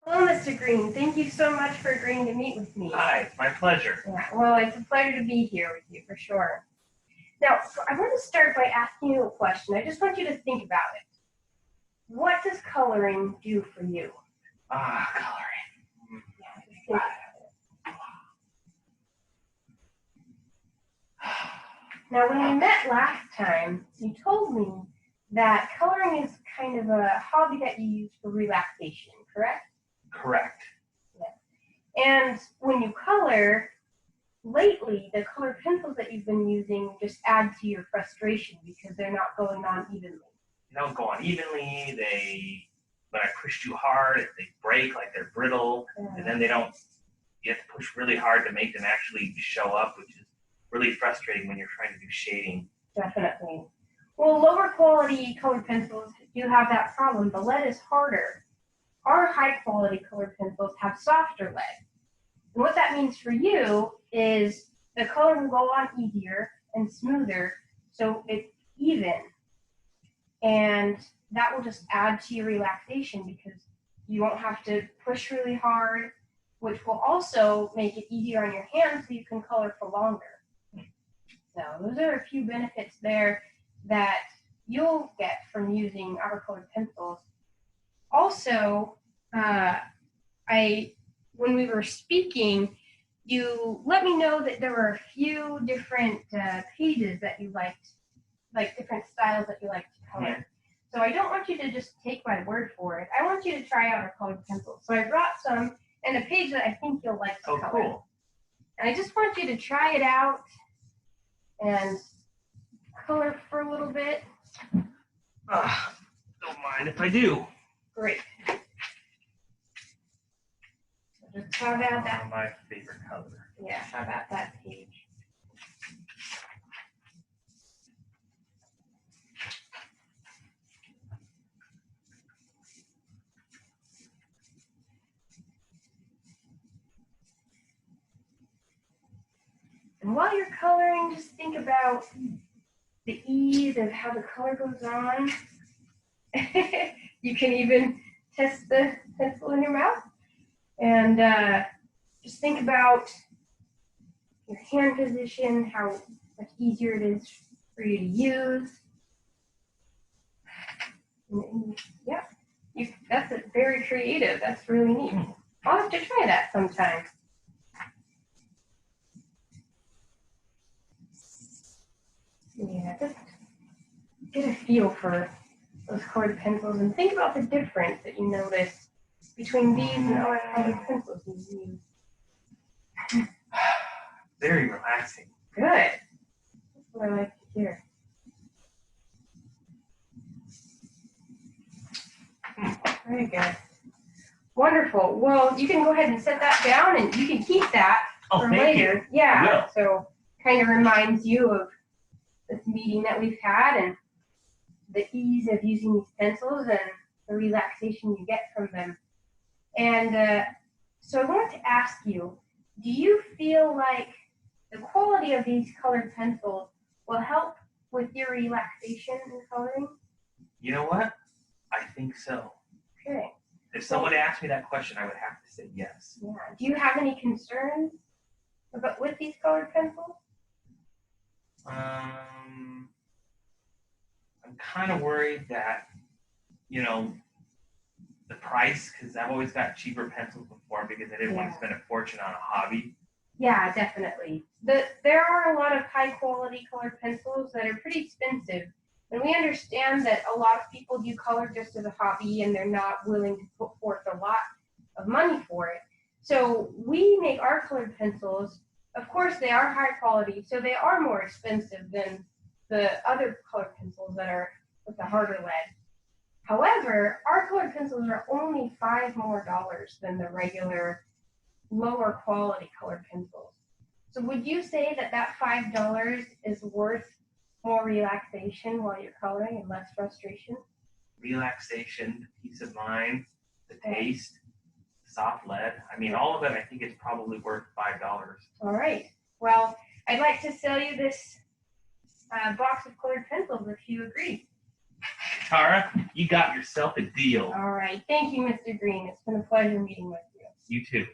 Hello, Mr. Green. Thank you so much for agreeing to meet with me. Hi, it's my pleasure. Yeah, well, it's a pleasure to be here with you for sure. Now, so I want to start by asking you a question. I just want you to think about it. What does coloring do for you? Coloring. Yeah, just think about it. Now, when we met last time, you told me that coloring is kind of a hobby that you use for relaxation, correct? Correct. Yeah. And when you color, lately, the colored pencils that you've been using just add to your frustration because they're not going on evenly. They don't go on evenly. When I push too hard, they break like they're brittle, and then they don't. You have to push really hard to make them actually show up, which is really frustrating when you're trying to do shading. Definitely. Well, lower quality colored pencils do have that problem. The lead is harder. Our high quality colored pencils have softer lead. And what that means for you is the color will go on easier and smoother, so it's even. And that will just add to your relaxation because you won't have to push really hard, which will also make it easier on your hands so you can color for longer. So those are a few benefits there that you'll get from using our colored pencils. Also, when we were speaking, you let me know that there were a few different pages that you liked, like different styles that you like to color. Yeah. So I don't want you to just take my word for it. I want you to try out our colored pencils. So I brought some and a page that I think you'll like to color. Cool. And I just want you to try it out and color for a little bit. Don't mind if I do. Great. So just how about that? My favorite color. Yeah, how about that page? And while you're coloring, just think about the ease of how the color goes on. You can even test the pencil in your mouth. And just think about your hand position, how much easier it is for you to use. And yeah, that's very creative. That's really neat. I'll have to try that sometime. Yeah, just get a feel for those colored pencils and think about the difference that you notice between these and other colored pencils you use. Very relaxing. Good. That's what I like to hear. Very good. Wonderful. Well, you can go ahead and set that down and you can keep that for later. You. Yeah. So kind of reminds you of this meeting that we've had and the ease of using these pencils and the relaxation you get from them. And so I wanted to ask you, do you feel like the quality of these colored pencils will help with your relaxation in coloring? You know what? I think so. Okay. If someone asked me that question, I would have to say yes. Yeah. Do you have any concerns with these colored pencils? I'm kind of worried that, the price, because I've always got cheaper pencils before because I didn't want to spend a fortune on a hobby. Yeah, definitely. There are a lot of high quality colored pencils that are pretty expensive. And we understand that a lot of people do color just as a hobby and they're not willing to put forth a lot of money for it. So we make our colored pencils. Of course, they are high quality, so they are more expensive than the other colored pencils that are with the harder lead. However, our colored pencils are only $5 more than the regular lower quality colored pencils. So would you say that that $5 is worth more relaxation while you're coloring and less frustration? Relaxation, peace of mind, the taste, soft lead. I mean, all of it, I think it's probably worth $5. All right. Well, I'd like to sell you this box of colored pencils if you agree. Tara, you got yourself a deal. All right. Thank you, Mr. Green. It's been a pleasure meeting with you. You too.